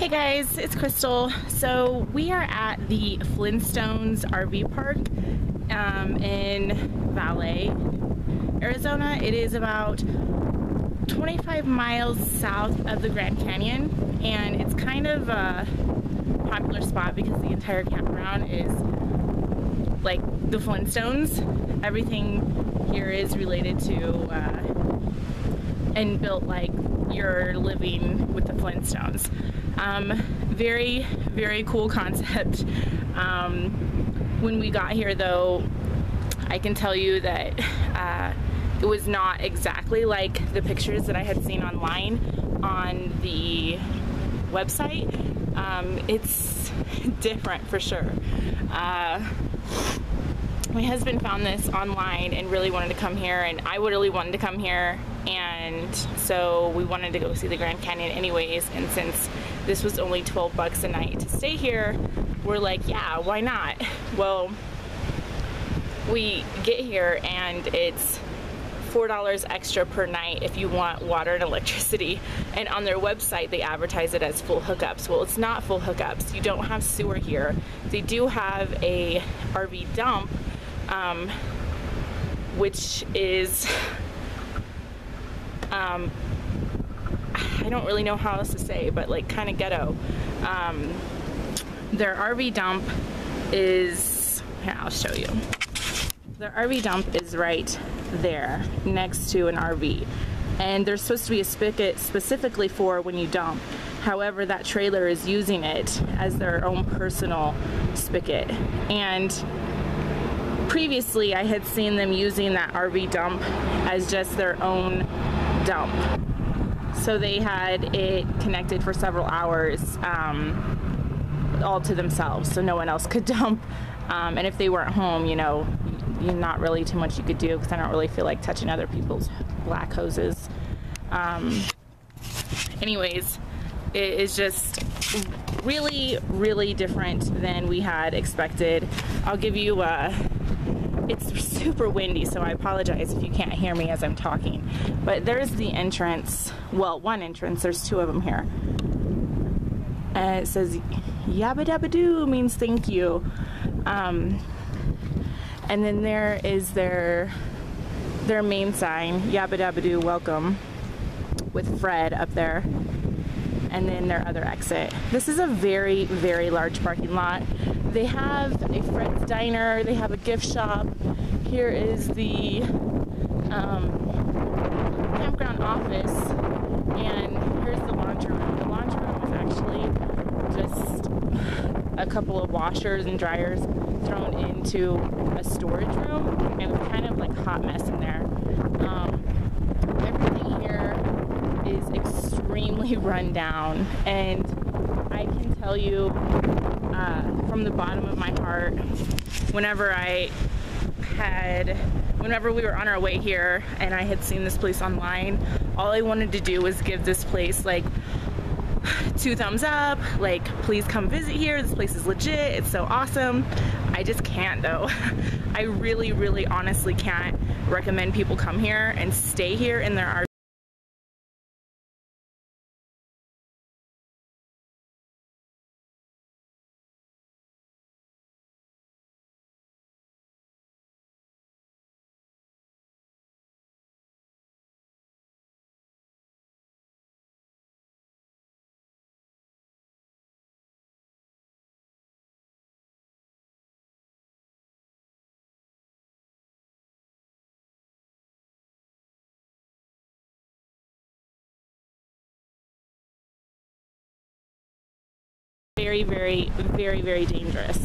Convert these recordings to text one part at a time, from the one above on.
Hey guys, it's Crystal. So we are at the Flintstones RV Park in Valle, Arizona. It is about 25 miles south of the Grand Canyon, and it's kind of a popular spot because the entire campground is like the Flintstones. Everything here is related to and built like you're living with the Flintstones. Very, very cool concept. When we got here though, I can tell you that it was not exactly like the pictures that I had seen online on the website. It's different for sure. My husband found this online and really wanted to come here, and I really wanted to come here, and so we wanted to go see the Grand Canyon anyways. And since this was only 12 bucks a night to stay here, we're like, yeah, why not? Well, we get here and it's $4 extra per night if you want water and electricity, and on their website they advertise it as full hookups. Well, it's not full hookups. You don't have sewer here. They do have a RV dump, which is I don't really know how else to say, but like kind of ghetto. Their RV dump is, here, I'll show you. Their RV dump is right there next to an RV, and there's supposed to be a spigot specifically for when you dump. However, that trailer is using it as their own personal spigot, and previously I had seen them using that RV dump as just their own dump. So they had it connected for several hours all to themselves, so no one else could dump. And if they weren't home, you know, not really too much you could do, because I don't really feel like touching other people's black hoses. Anyways, it is just really, really different than we had expected. I'll give you it's super windy, so I apologize if you can't hear me as I'm talking. But there's the entrance. Well, one entrance. There's two of them here. And it says yabba dabba doo, means thank you. And then there is their main sign, yabba dabba doo, welcome, with Fred up there. And then their other exit. This is a very, very large parking lot. They have a Fred's Diner, they have a gift shop. Here is the campground office, and here's the laundry room. The laundry room is actually just a couple of washers and dryers thrown into a storage room, and it's kind of like a hot mess in there. Everything here is extremely run down, and I can tell you from the bottom of my heart, whenever we were on our way here and I had seen this place online, all I wanted to do was give this place like 2 thumbs up, like please come visit here, this place is legit, it's so awesome. I just can't though. I really, really honestly can't recommend people come here and stay here in their RV. Very, very, very, very dangerous.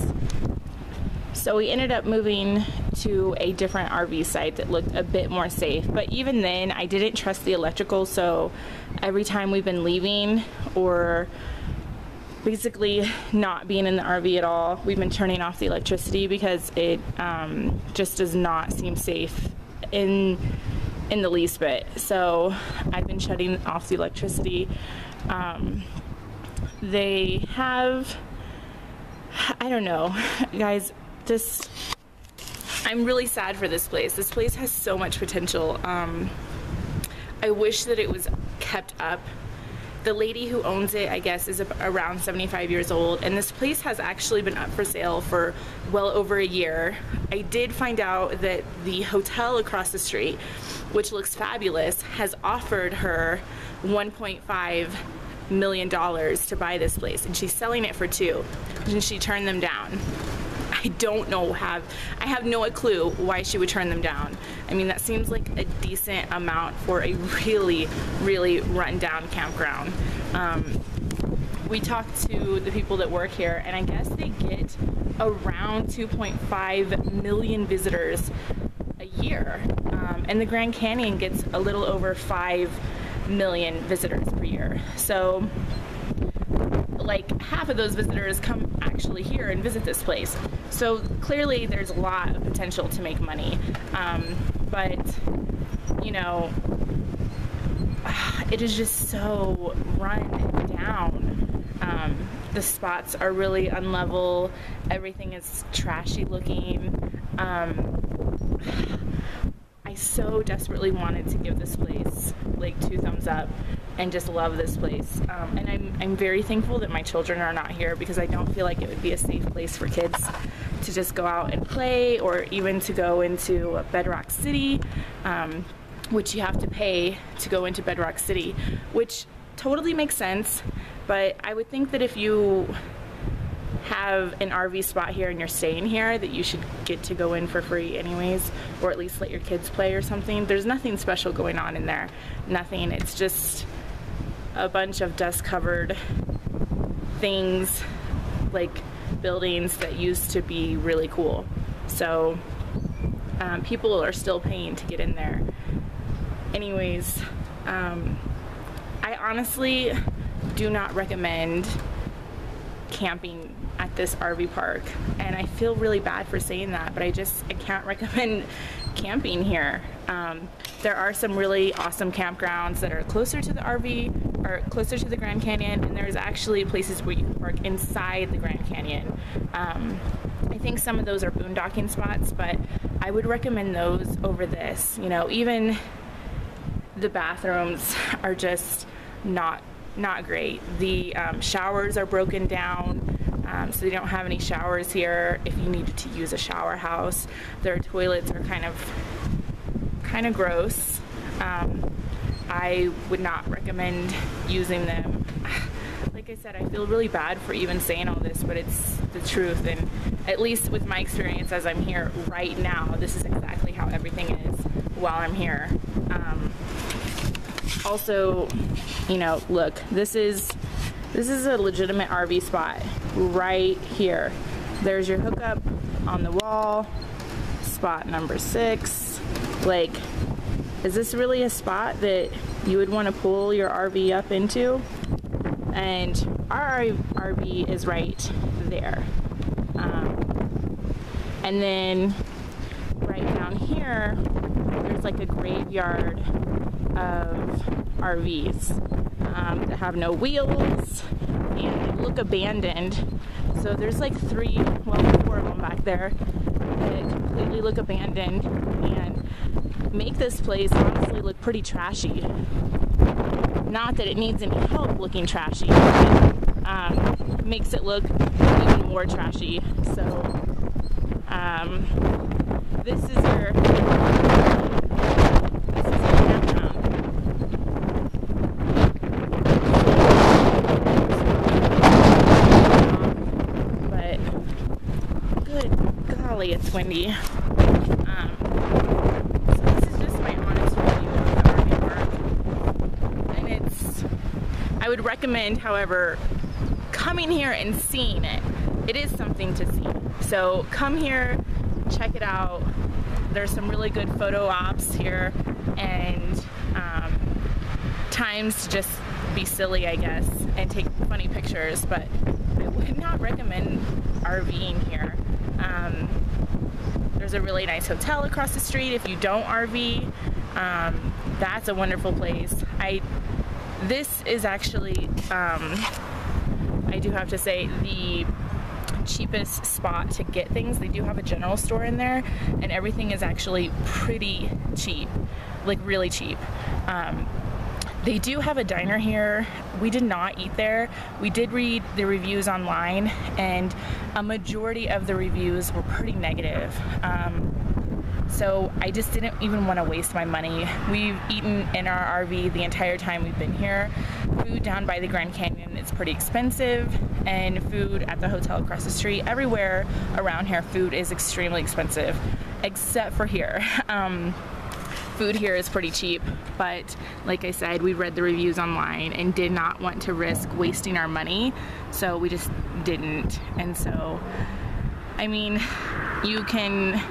So we ended up moving to a different RV site that looked a bit more safe, but even then I didn't trust the electrical, so every time we've been leaving or basically not being in the RV at all, we've been turning off the electricity because it just does not seem safe in the least bit. So I've been shutting off the electricity. They have, I don't know, guys, I'm really sad for this place. This place has so much potential. I wish that it was kept up The lady who owns it, I guess, is around 75 years old, and this place has actually been up for sale for well over a year. I did find out that the hotel across the street, which looks fabulous, has offered her $1.5 million to buy this place, and she's selling it for $2 million, and she turned them down. I don't know, I have no clue why she would turn them down. I mean, that seems like a decent amount for a really, really run-down campground. We talked to the people that work here, and I guess they get around 2.5 million visitors a year, and the Grand Canyon gets a little over 5 million visitors per year. So like half of those visitors come actually here and visit this place. So clearly there's a lot of potential to make money. But you know, it is just so run down. The spots are really unlevel. Everything is trashy looking. I so desperately wanted to give this place like 2 thumbs up and just love this place. And I'm very thankful that my children are not here, because I don't feel like it would be a safe place for kids to just go out and play, or even to go into Bedrock City, which you have to pay to go into Bedrock City, which totally makes sense. But I would think that if you have an RV spot here and you're staying here, that you should get to go in for free anyways, or at least let your kids play or something. There's nothing special going on in there. Nothing. It's just a bunch of dust-covered things, like buildings that used to be really cool. So people are still paying to get in there. Anyways, I honestly do not recommend camping at this RV park, and I feel really bad for saying that, but I can't recommend camping here. There are some really awesome campgrounds that are closer to the RV, or closer to the Grand Canyon, and there's actually places where you can park inside the Grand Canyon. I think some of those are boondocking spots, but I would recommend those over this. You know, even the bathrooms are just not great. The showers are broken down, so they don't have any showers here if you needed to use a shower house. Their toilets are kind of gross. I would not recommend using them. Like I said, I feel really bad for even saying all this, but it's the truth, and at least with my experience as I'm here right now, this is exactly how everything is while I'm here. Also, you know, look, this is a legitimate RV spot right here. There's your hookup on the wall, spot number 6. Like, is this really a spot that you would want to pull your RV up into? And our RV is right there. And then right down here, there's like a graveyard of RVs that have no wheels and look abandoned. So there's like 4 of them back there that completely look abandoned and make this place honestly look pretty trashy. Not that it needs any help looking trashy, but makes it look even more trashy. So this is your campground. But good golly, it's windy. So this is just my honest review of the RV park. And I would recommend, however, coming here and seeing it. It is something to see. So come here, check it out. There's some really good photo ops here, and times to just be silly, I guess, and take funny pictures, but I would not recommend RVing here. There's a really nice hotel across the street if you don't RV. That's a wonderful place. This is actually, I do have to say, the cheapest spot to get things. They do have a general store in there, and everything is actually pretty cheap, like really cheap. They do have a diner here. We did not eat there. We did read the reviews online, and a majority of the reviews were pretty negative. So I just didn't even want to waste my money. We've eaten in our RV the entire time we've been here. Food down by the Grand Canyon is pretty expensive, and food at the hotel across the street, everywhere around here, food is extremely expensive, except for here. Food here is pretty cheap, but like I said, we read the reviews online and did not want to risk wasting our money, so we just didn't. And so, I mean, you can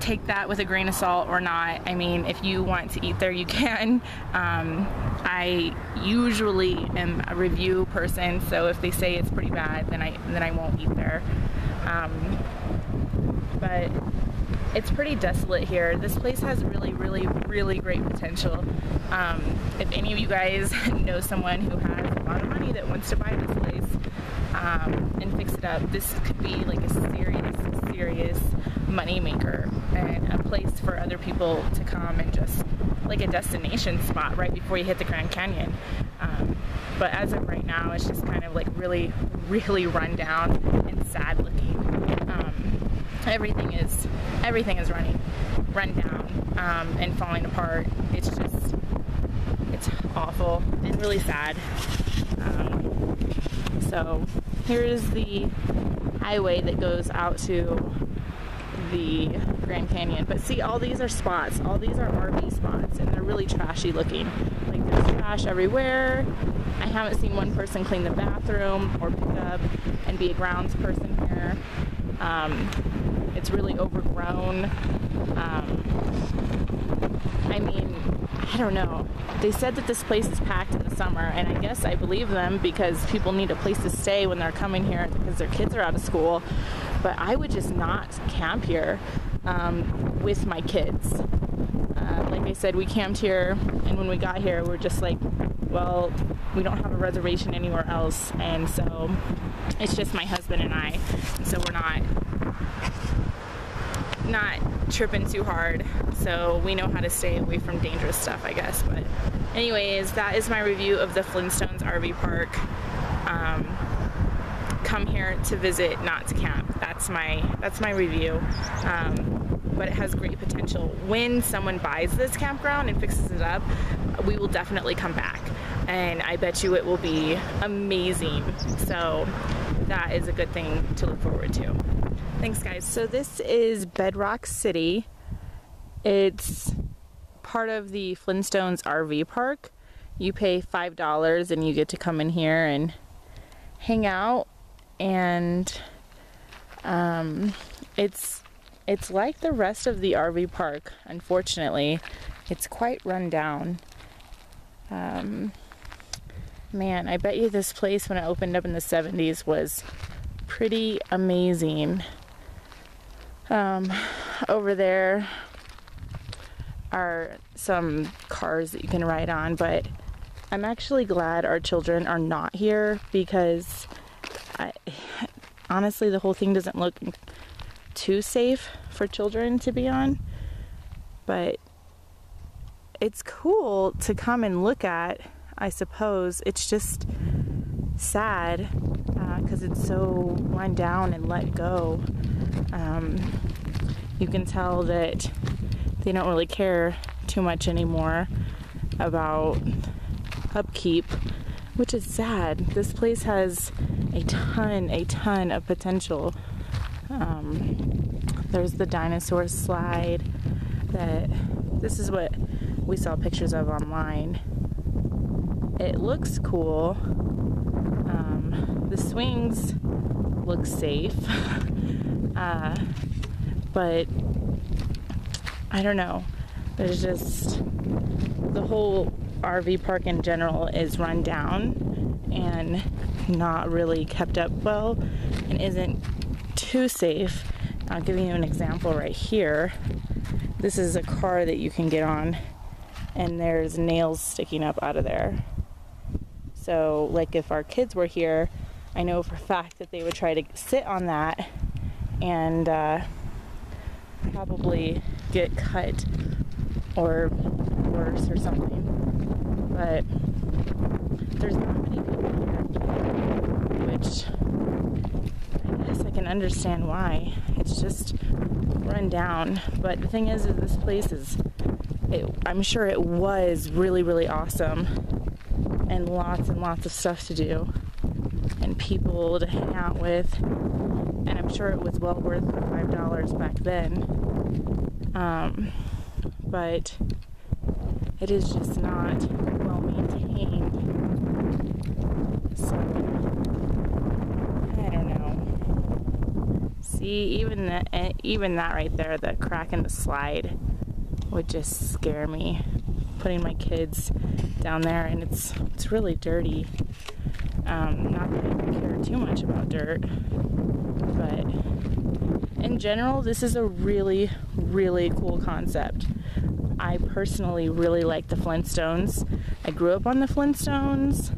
take that with a grain of salt or not. I mean, if you want to eat there, you can. I usually am a review person, so if they say it's pretty bad, then I won't eat there. But it's pretty desolate here. This place has really, really, really great potential. If any of you guys know someone who has a lot of money that wants to buy this place and fix it up, this could be like a serious money maker and a place for other people to come and just like a destination spot right before you hit the Grand Canyon. But as of right now, it's just kind of like really, really run down and sad looking. Everything is run down and falling apart. It's awful and really sad. So here's the highway that goes out to the Grand Canyon. But see, all these are spots. All these are RV spots, and they're really trashy looking. Like, there's trash everywhere. I haven't seen one person clean the bathroom or pick up and be a grounds person here. It's really overgrown. I mean, I don't know. They said that this place is packed in the summer, and I guess I believe them because people need a place to stay when they're coming here because their kids are out of school. But I would just not camp here with my kids. Like I said, we camped here, and when we got here, we're just like, well, we don't have a reservation anywhere else, and so it's just my husband and I, and so we're not tripping too hard, so we know how to stay away from dangerous stuff, I guess. But anyways, that is my review of the Flinstones RV Park. Come here to visit, not to camp. That's my review. But it has great potential. When someone buys this campground and fixes it up, we will definitely come back, and I bet you it will be amazing. So that is a good thing to look forward to. Thanks, guys. So this is Bedrock City. It's part of the Flinstones RV Park. You pay $5 and you get to come in here and hang out, and it's like the rest of the RV park. Unfortunately, it's quite run down. Man, I bet you this place when it opened up in the 70s was pretty amazing. Over there are some cars that you can ride on, but I'm actually glad our children are not here because honestly, the whole thing doesn't look too safe for children to be on. But it's cool to come and look at, I suppose. It's just sad because it's so run down and let go. You can tell that they don't really care too much anymore about upkeep, which is sad. This place has a ton of potential. There's the dinosaur slide this is what we saw pictures of online. It looks cool. The swings look safe. But I don't know. There's just the whole RV park in general is run down and not really kept up well and isn't too safe. I'll give you an example right here. This is a car that you can get on, and there's nails sticking up out of there. So, like, if our kids were here, I know for a fact that they would try to sit on that and probably get cut or worse or something. but there's not many people here, which I guess I can understand why. It's just run down. But the thing is this place is, I'm sure it was really, really awesome, and lots of stuff to do and people to hang out with, and I'm sure it was well worth the $5 back then, but it is just not well maintained. So I don't know. See, even that right there, the crack in the slide would just scare me, putting my kids down there, and it's really dirty. Not that I care too much about dirt, but in general, this is a really, really cool concept. I personally really like the Flintstones. I grew up on the Flintstones,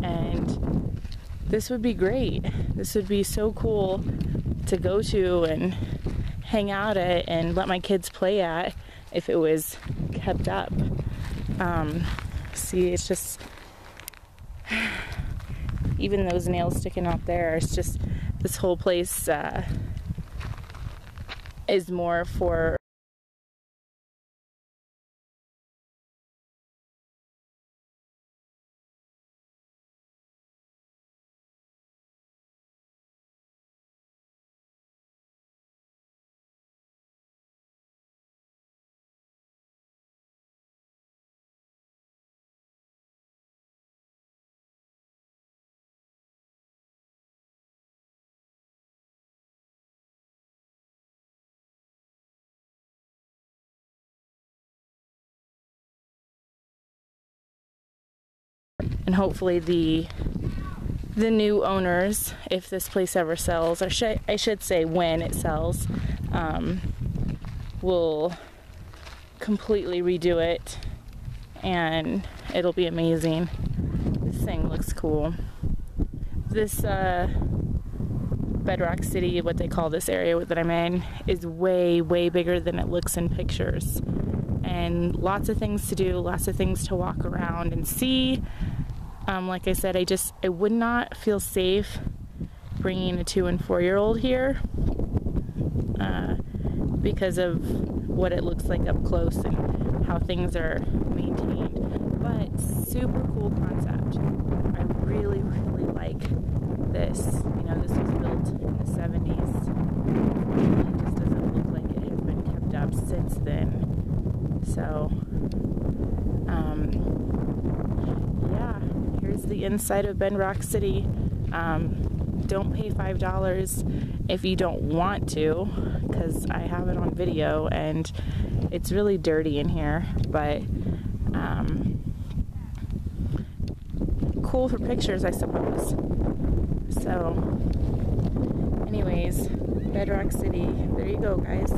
and this would be great. This would be so cool to go to and hang out at and let my kids play at if it was kept up. See, it's just, even those nails sticking out there, it's just, this whole place is more for and hopefully the new owners, if this place ever sells, or I should say when it sells, will completely redo it, and it'll be amazing. This thing looks cool. This Bedrock City, what they call this area that I'm in, is way, way bigger than it looks in pictures, and lots of things to do, lots of things to walk around and see. Like I said, I would not feel safe bringing a 2- and 4-year-old here because of what it looks like up close and how things are maintained. But super cool concept. I really, really like this. You know, this was built in the 70s. It just doesn't look like it has been kept up since then. So, yeah, here's the inside of Bedrock City. Don't pay $5 if you don't want to, because I have it on video and it's really dirty in here, but cool for pictures, I suppose. So anyways, Bedrock City, there you go, guys.